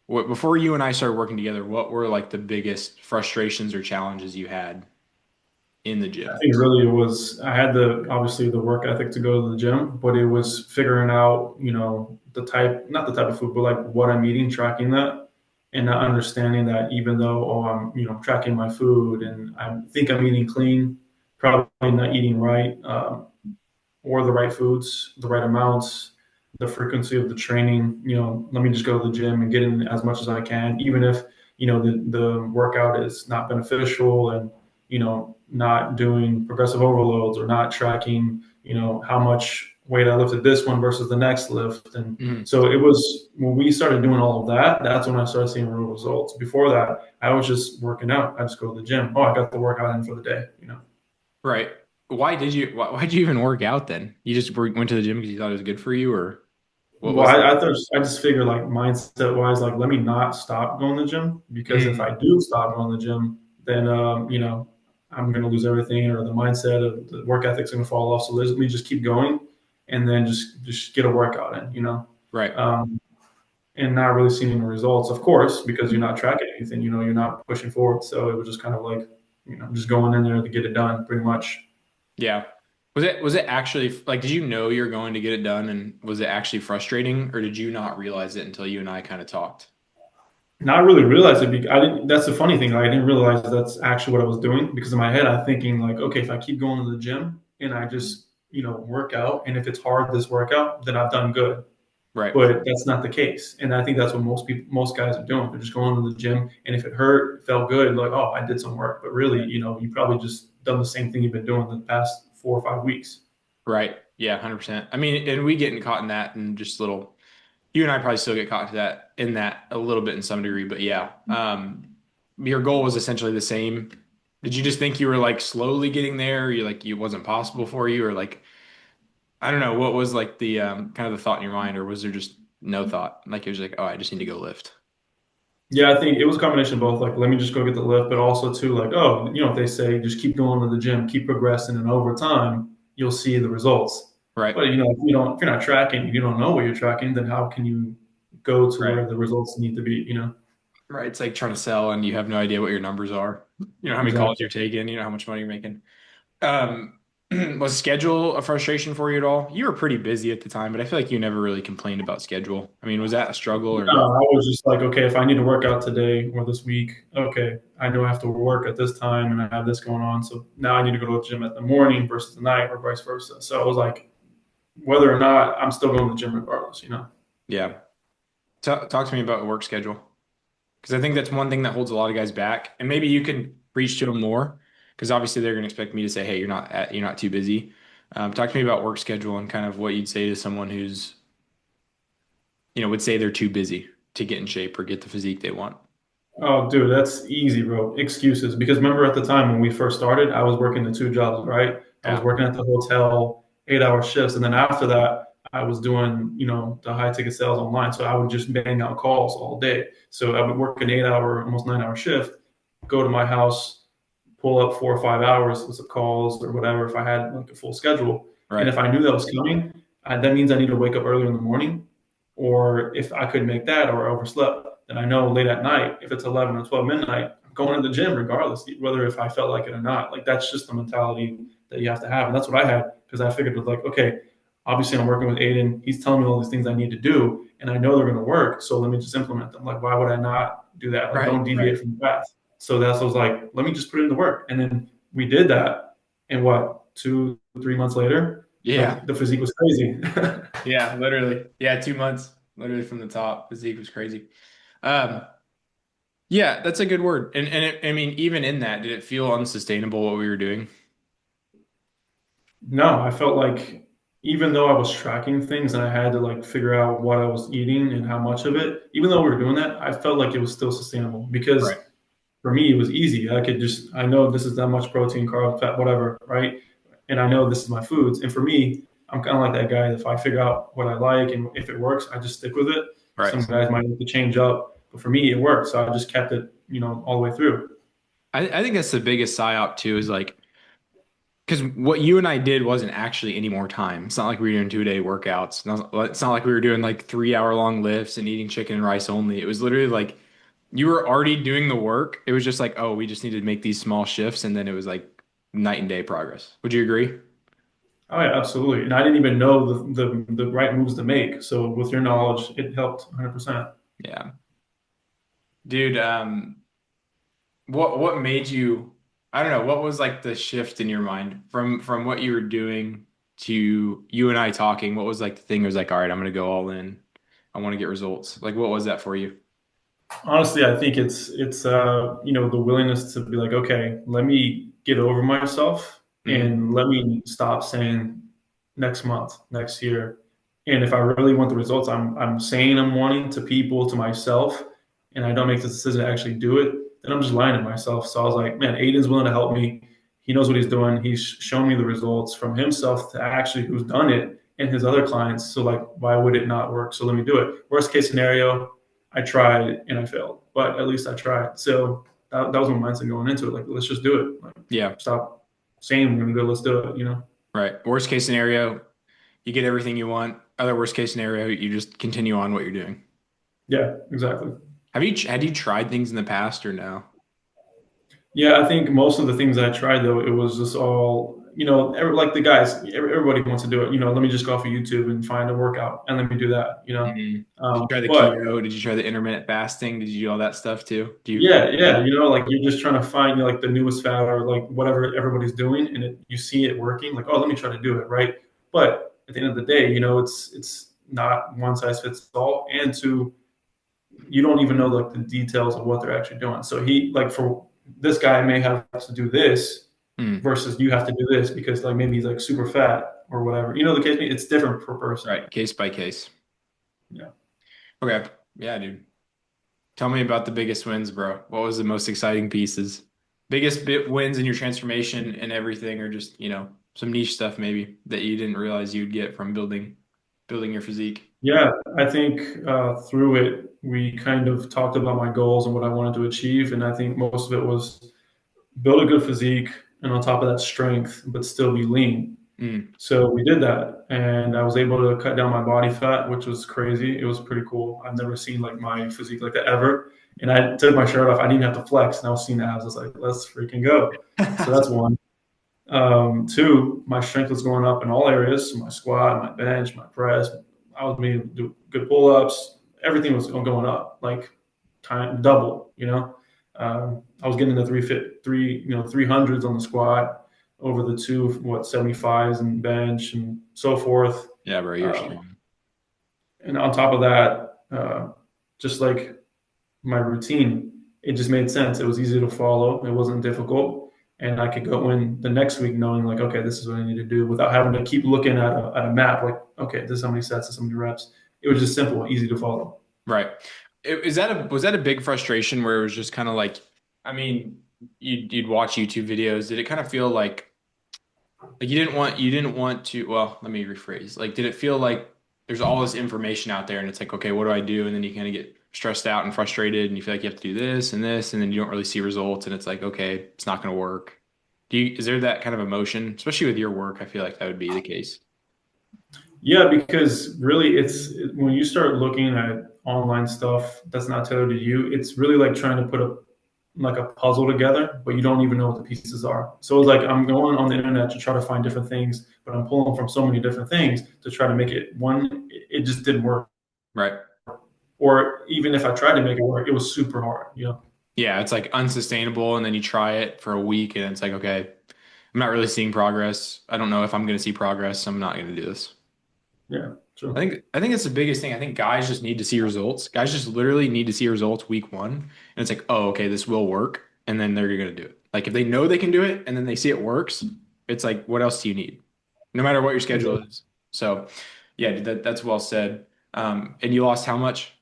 before you and I started working together, what were like the biggest frustrations or challenges you had in the I gym? think really it was I had the obviously the work ethic to go to the gym, but it was figuring out, the type not the type of food, but like what I'm eating, tracking that, and not understanding that even though I'm tracking my food and I think I'm eating clean, probably not eating right, or the right foods, the right amounts, the frequency of the training. Let me just go to the gym and get in as much as I can, even if the workout is not beneficial and not doing progressive overloads or not tracking how much weight I lifted this one versus the next lift. And Mhm. so it was when we started doing all of that, that's when I started seeing real results. Before that, I was just working out. I just go to the gym. Oh, I got the workout in for the day. Right. Why'd you even work out then? You just went to the gym because you thought it was good for you, or what Well, was the? I just figured like mindset wise, like let me not stop going to the gym because if Mm, I do stop going to the gym, then I'm going to lose everything, or the mindset of the work ethic's going to fall off. So let me just keep going, and then just get a workout in, right. um, and not really seeing any results, of course, because you're not tracking anything. You're not pushing forward. So it was just kind of like just going in there to get it done, pretty much. Yeah. Was it actually like, did you know you're going to get it done, and was it actually frustrating, or did you not realize it until you and I kind of talked? Not really realize it. I didn't. That's the funny thing. Like, I didn't realize that's actually what I was doing because in my head I'm thinking like, okay, if I keep going to the gym and I just work out, and if it's hard this workout, then I've done good. Right. But that's not the case, and I think that's what most guys are doing. They're just going to the gym, and if it hurt, it felt good, like oh, I did some work. But really, you probably just done the same thing you've been doing the past 4 or 5 weeks. Right. Yeah, 100%. I mean, and we getting caught in that and just little, you and I probably still get caught to that in that a little bit in some degree, but yeah. Your goal was essentially the same. Did you just think you were like slowly getting there? Or you like it wasn't possible for you, or like I don't know, what was like the kind of the thought in your mind, or was there just no thought? Like it was like, oh, I just need to go lift. Yeah, I think it was a combination of both. Like, let me just go get the lift, but also too, like, oh, if they say just keep going to the gym, keep progressing, and over time you'll see the results. Right. But if you're not tracking, if you don't know what you're tracking, then how can you go to Right. where the results need to be? Right. It's like trying to sell and you have no idea what your numbers are. You know how many calls Exactly. you're taking, you know how much money you're making. Um, was schedule a frustration for you at all? You were pretty busy at the time, but I feel like you never really complained about schedule. I mean, was that a struggle or No, no? I was just like, okay, if I need to work out today or this week, okay, I know I have to work at this time and I have this going on. So now I need to go to the gym at the morning versus the night or vice versa. So it was like, whether or not I'm still going to the gym regardless. Yeah. Talk to me about a work schedule because I think that's one thing that holds a lot of guys back. And maybe you can preach to them more because obviously they're going to expect me to say, "Hey, you're not too busy." Talk to me about work schedule and kind of what you'd say to someone who's, would say they're too busy to get in shape or get the physique they want. Oh, dude, that's easy, bro. Excuses. Because remember at the time when we first started, I was working the two jobs, right? I was Yeah. working at the hotel, 8-hour shifts. And then after that, I was doing, the high ticket sales online. So I would just bang out calls all day. So I would work an 8-hour, almost 9-hour shift, go to my house, pull up 4 or 5 hours with some calls or whatever if I had like a full schedule. And Right. if I knew that was coming, that means I need to wake up early in the morning. Or if I couldn't make that or overslept, then I know late at night, if it's 11 or 12 midnight, I'm going to the gym regardless, whether if I felt like it or not. Like that's just the mentality that you have to have. And that's what I had because I figured it was like, okay, obviously I'm working with Aiden. He's telling me all these things I need to do and I know they're going to work. So let me just implement them. Like, why would I not do that? Like, Right. don't Right. deviate from the path. So that's what I was like, let me just put it into work. And then we did that. And what, 2, 3 months later, Yeah. like the physique was crazy. Yeah. Literally. Yeah. 2 months, literally from the top. Physique was crazy. Um, yeah, that's a good word. I mean, even in that, did it feel unsustainable what we were doing? No, I felt like even though I was tracking things and I had to like figure out what I was eating and how much of it, even though we were doing that, I felt like it was still sustainable Right. because for me it was easy. I know this is that much protein, carb, fat, whatever, right? And I know this is my foods. And for me, I'm kind of like that guy. If I figure out what I like and if it works, I just stick with it. Right. Some guys might need to change up, but for me, it worked. So I just kept it, all the way through. I think that's the biggest psyop too, is like Because what you and I did wasn't actually any more time. It's not like we were doing 2 day workouts. It's not like we were doing like 3 hour long lifts and eating chicken and rice only. It was literally like you were already doing the work. It was just like, oh, we just need to make these small shifts. And then it was like night and day progress. Would you agree? Oh yeah, absolutely. And I didn't even know the right moves to make. So with your knowledge, it helped 100%. Yeah. Dude, what made you, I don't know, what was like the shift in your mind from what you were doing to you and I talking? What was like the thing that was like, all right, I'm gonna go all in. I want to get results. Like what was that for you? Honestly, I think it's the willingness to be like, okay, let me get over myself Mm, and let me stop saying next month, next year. And if I really want the results, I'm saying I'm wanting to people, to myself, and I don't make the decision to actually do it, then I'm just lying to myself. So I was like, man, Aiden's willing to help me. He knows what he's doing. He's shown me the results from himself to actually who's done it and his other clients. So like, why would it not work? So let me do it. Worst case scenario, I tried and I failed, but at least I tried. So that was my mindset going into it. Like, let's just do it. Like, yeah, stop saying we're gonna do it. Let's do it. You know? right. Worst case scenario, you get everything you want. Other worst case scenario, you just continue on what you're doing. Yeah, exactly. Had you tried things in the past or no? Yeah, I think most of the things I tried though, it was just all like the guys. Everybody wants to do it. Let me just go off of YouTube and find a workout and let me do that. Mhm. Did you try the But keto? Did you try the intermittent fasting? Did you do all that stuff too? Do you? yeah, yeah, like you're just trying to find like the newest fad or like whatever everybody's doing, and you see it working. Like, oh, let me try to do it, right? But at the end of the day, it's not one size fits all, and two, you don't even know like the details of what they're actually doing. So he like for this guy may have to do this Hmm. versus you have to do this because like maybe he's like super fat or whatever. The case. It's different per person. Right, case by case. Yeah. Okay. Yeah, dude. Tell me about the biggest wins, bro. What was the most exciting pieces? Biggest bit wins in your transformation and everything, or just, some niche stuff maybe that you didn't realize you'd get from building your physique. Yeah, I think through it, we kind of talked about my goals and what I wanted to achieve. And I think most of it was build a good physique and on top of that, strength, but still be lean. Mm. So we did that. And I was able to cut down my body fat, which was crazy. It was pretty cool. I've never seen like my physique like that ever. And I took my shirt off. I didn't have to flex. And I was seeing abs. I was like, let's freaking go. So that's one. Two, my strength was going up in all areas. My squat, my bench, my press. I was able to do good pull ups. Everything was going up like time double. I was getting the 300s on the squat over the 75s and bench and so forth. Yeah, bro, you're Um, strong. and on top of that, just like my routine, it just made sense. It was easy to follow. It wasn't difficult. And I could go in the next week knowing like, okay, this is what I need to do without having to keep looking at a map. Like, okay, this is how many sets, this is how many reps. It was just simple, easy to follow. Right. Was that a big frustration where it was just kind of like, I mean, you'd watch YouTube videos. Did it kind of feel like you didn't want to, well, let me rephrase. Like, did it feel like there's all this information out there and it's like, okay, what do I do? And then you kind of get stressed out and frustrated and you feel like you have to do this, and then you don't really see results and it's like, okay, it's not going to work. Is there that kind of emotion, especially with your work? I feel like that would be the case. Yeah, because really, when you start looking at online stuff that's not tailored to you, it's really like trying to put a puzzle together, but you don't even know what the pieces are. So it's like I'm going on the internet to try to find different things, but I'm pulling from so many different things to try to make it one. It just didn't work. Right. Or even if I tried to make it work, it was super hard. Yeah, it's like unsustainable. And then you try it for a week and it's like, okay, I'm not really seeing progress. I don't know if I'm going to see progress. So I'm not going to do this. Yeah, true. I think it's the biggest thing. I think guys just need to see results. Guys just literally need to see results week one. And it's like, oh, okay, this will work. And then they're gonna do it. Like if they know they can do it and then they see it works, it's like, what else do you need? No matter what your schedule Exactly. is. So yeah, dude, that's well said. And you lost how much?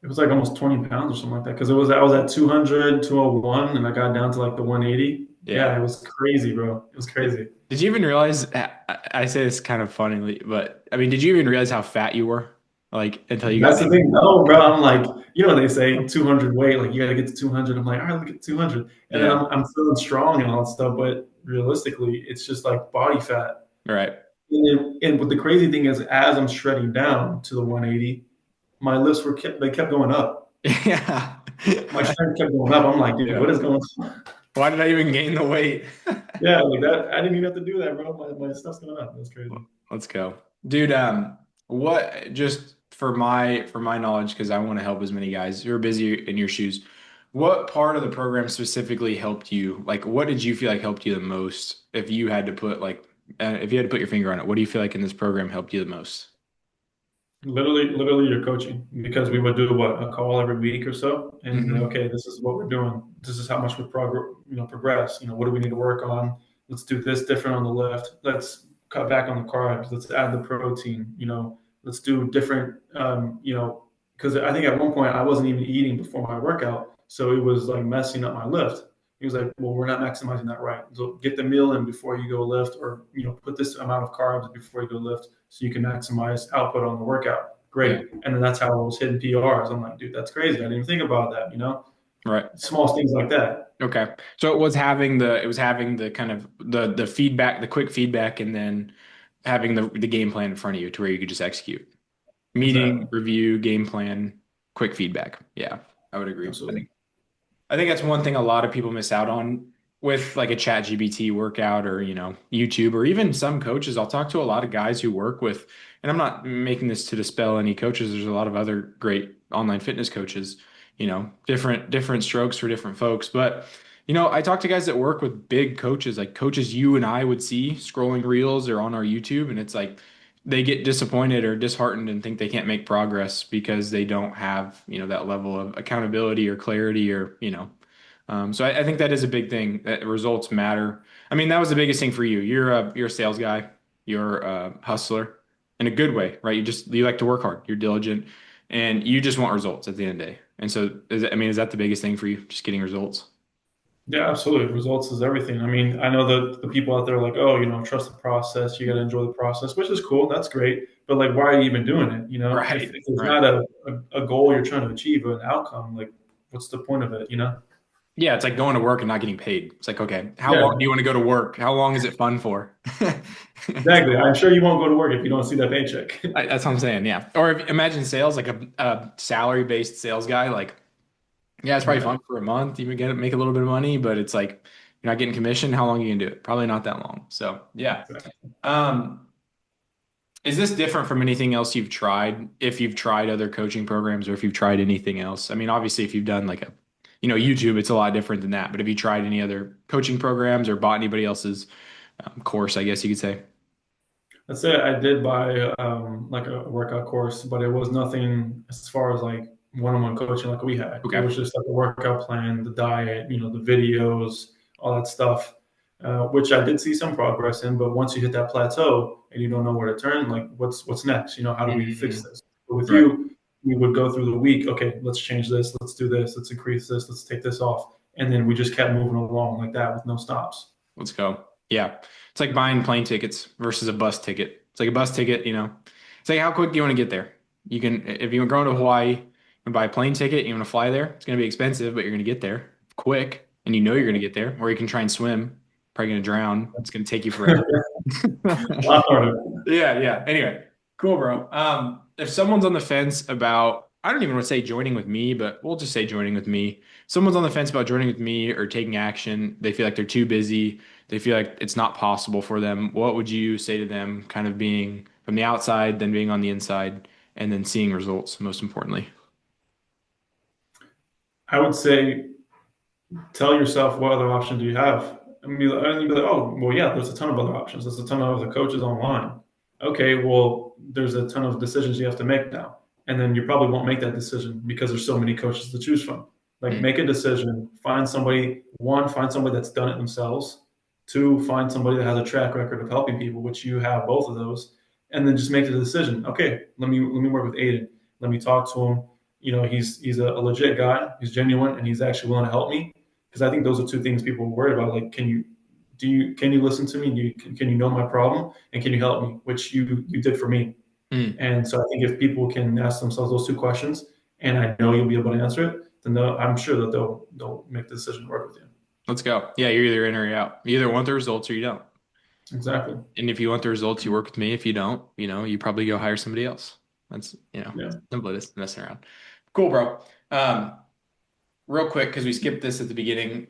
It was like almost 20 pounds or something like that because I was at 200, 201, and I got down to like the 180. Yeah. Yeah, it was crazy, bro. It was crazy. Did you even realize I say this kind of funnily, but I mean, did you even realize how fat you were? Like until you got That's the down? thing. No, bro. I'm like, they say 200 weight, like you got to get to 200. I'm like, all right, look at 200. And then Yeah. I'm feeling strong and all that stuff. But realistically, it's just like body fat. Right. And what the crazy thing is, as I'm shredding down to the 180, my lifts they kept going up. Yeah. My strength kept going up. I'm like, dude, Yeah. what is going on? Why did I even gain the weight? Yeah, like that. I didn't even have to do that, bro. My stuff's going up. That's crazy. Let's go. Dude, what just for my knowledge, because I want to help as many guys who are busy in your shoes, what part of the program specifically helped you? Like, what did you feel like helped you the most? If you had to put like, if you had to put your finger on it, what do you feel like in this program helped you the most? Literally, your coaching, because we would do what, a call every week or so, and Hmm. okay, this is what we're doing. This is how much we progress. What do we need to work on? Let's do this different on the lift. Let's cut back on the carbs. Let's add the protein. Let's do different. Because I think at one point I wasn't even eating before my workout, so it was like messing up my lift. He was like, "Well, we're not maximizing that right. So get the meal in before you go lift, or put this amount of carbs before you go lift, so you can maximize output on the workout." Yeah. Great. And then that's how I was hitting PRs. I'm like, dude, that's crazy. I didn't even think about that. Right. Small things like that. Okay. So it was having the kind of the feedback, the quick feedback, and then having the game plan in front of you to where you could just execute. Meeting, Exactly. review, game plan, quick feedback. Yeah, I would agree. Absolutely. I think that's one thing a lot of people miss out on with like a chat GPT workout or, YouTube or even some coaches. I'll talk to a lot of guys who work with, and I'm not making this to dispel any coaches. There's a lot of other great online fitness coaches, different strokes for different folks. But, I talk to guys that work with big coaches, like coaches you and I would see scrolling reels or on our YouTube. And it's like, they get disappointed or disheartened and think they can't make progress because they don't have, that level of accountability or clarity or, so I think that is a big thing that results matter. I mean, that was the biggest thing for you. You're a sales guy. You're a hustler in a good way, right? You like to work hard. You're diligent and you just want results at the end of the day. And so, is that the biggest thing for you? Just getting results? Yeah, absolutely. Results is everything. I mean, I know that the people out there are like, oh, trust the process. You got to enjoy the process, which is cool. That's great. But like, why are you even doing it? If, Right. if there's Right. not a goal you're trying to achieve, an outcome, like, what's the point of it? Yeah, it's like going to work and not getting paid. It's like, okay, how long do Yeah, you want to go to work? How long is it fun for? exactly. I'm sure you won't go to work if you don't see that paycheck. That's what I'm saying. Yeah. Or imagine sales, like a salary-based sales guy. Like, yeah, it's probably Yeah, fun for a month. You make a little bit of money, but it's like you're not getting commission. How long are you gonna do it? Probably not that long. So yeah. exactly. Um, is this different from anything else you've tried? If you've tried other coaching programs or if you've tried anything else? I mean, obviously, if you've done like YouTube, it's a lot different than that. But have you tried any other coaching programs or bought anybody else's course? I guess you could say. That's it. I did buy like a workout course, but it was nothing as far as like one-on-one coaching like we had. It Okay. was just like a workout plan, the diet, the videos, all that stuff, which I did see some progress in. But once you hit that plateau and you don't know where to turn, like what's next? How do we fix Mhm. this? But with Right. you, we would go through the week. Okay, let's change this. Let's do this. Let's increase this. Let's take this off, and then we just kept moving along like that with no stops. Let's go. Yeah. It's like buying plane tickets versus a bus ticket. It's like a bus ticket, It's like how quick do you want to get there? You can if you're going to Hawaii and buy a plane ticket, you want to fly there, it's gonna be expensive, but you're gonna get there quick and you're gonna get there. Or you can try and swim, probably gonna drown. It's gonna take you forever. A lot harder. Yeah, yeah. Anyway, cool, bro. If someone's on the fence about, I don't even want to say joining with me, but we'll just say joining with me. Someone's on the fence about joining with me or taking action. They feel like they're too busy. They feel like it's not possible for them. What would you say to them, kind of being from the outside, then being on the inside, and then seeing results, most importantly? I would say tell yourself what other option do you have. And be like, oh, well, yeah, there's a ton of other options. There's a ton of other coaches online. Okay, well, there's a ton of decisions you have to make now. And then you probably won't make that decision because there's so many coaches to choose from. Like, Mm, make a decision, find somebody, one, find somebody that's done it themselves. Two, find somebody that has a track record of helping people, which you have both of those. And then just make the decision. Okay, let me work with Aiden. Let me talk to him. He's a legit guy. He's genuine, and he's actually willing to help me, because I think those are two things people are worried about. Like, can you listen to me? Can you know my problem, and can you help me? Which you did for me. mm. And so I think if people can ask themselves those two questions, and I know you'll be able to answer it, then I'm sure that they'll make the decision to work with you. Let's go. Yeah, you're either in or you're out. You either want the results or you don't. Exactly. And if you want the results, you work with me. If you don't, you probably go hire somebody else. That's, Yeah. simple as messing around. Cool, bro. Um, Real quick, because we skipped this at the beginning,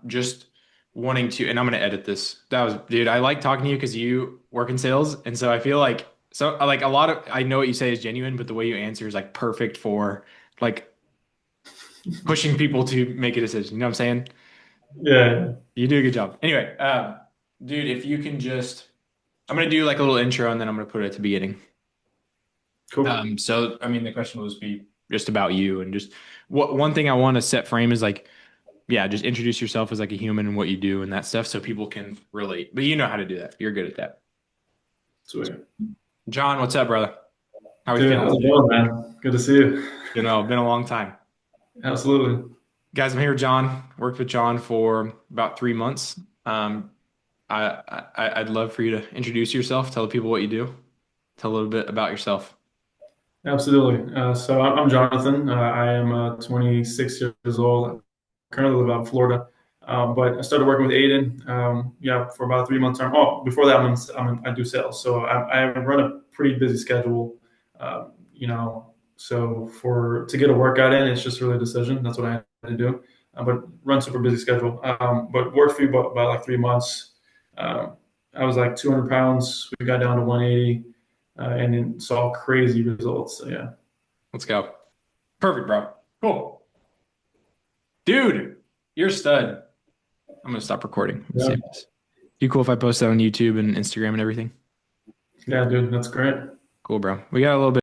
just wanting to, and I'm going to edit this. Dude, I like talking to you because you work in sales. And so I feel like a lot of, I know what you say is genuine, but the way you answer is like perfect for like pushing people to make a decision. You know what I'm saying? Yeah. You do a good job. Anyway, dude, if you can just, I'm going to do like a little intro and then I'm going to put it at the beginning. Cool. So I mean, the question will just be just about you and just what one thing I want to set frame is like, yeah, just introduce yourself as like a human and what you do and that stuff so people can relate. But you know how to do that. You're good at that. Sweet. John, what's up, brother? How are we Dude, feeling how's it today? going, man? Good to see you. Been a long time. Absolutely. Guys, I'm here with John. Worked with John for about 3 months. I'd love for you to introduce yourself, tell the people what you do, tell a little bit about yourself. Absolutely. So I'm Jonathan. I am 26 years old. Currently live out in Florida. But I started working with Aiden, yeah, for about a 3 month term. Oh, before that, I do sales. So I run a pretty busy schedule. So to get a workout in, it's just really a decision. That's what I had to do. But run super busy schedule. But worked for about like 3 months. Um, I was like 200 pounds. We got down to 180, and then saw crazy results. So yeah. Let's go. Perfect, bro. Cool. Dude, you're a stud. I'm gonna stop recording. Let's Yeah. save this. You cool if I post that on YouTube and Instagram and everything? Yeah, dude, that's great. Cool, bro. We got a little bit.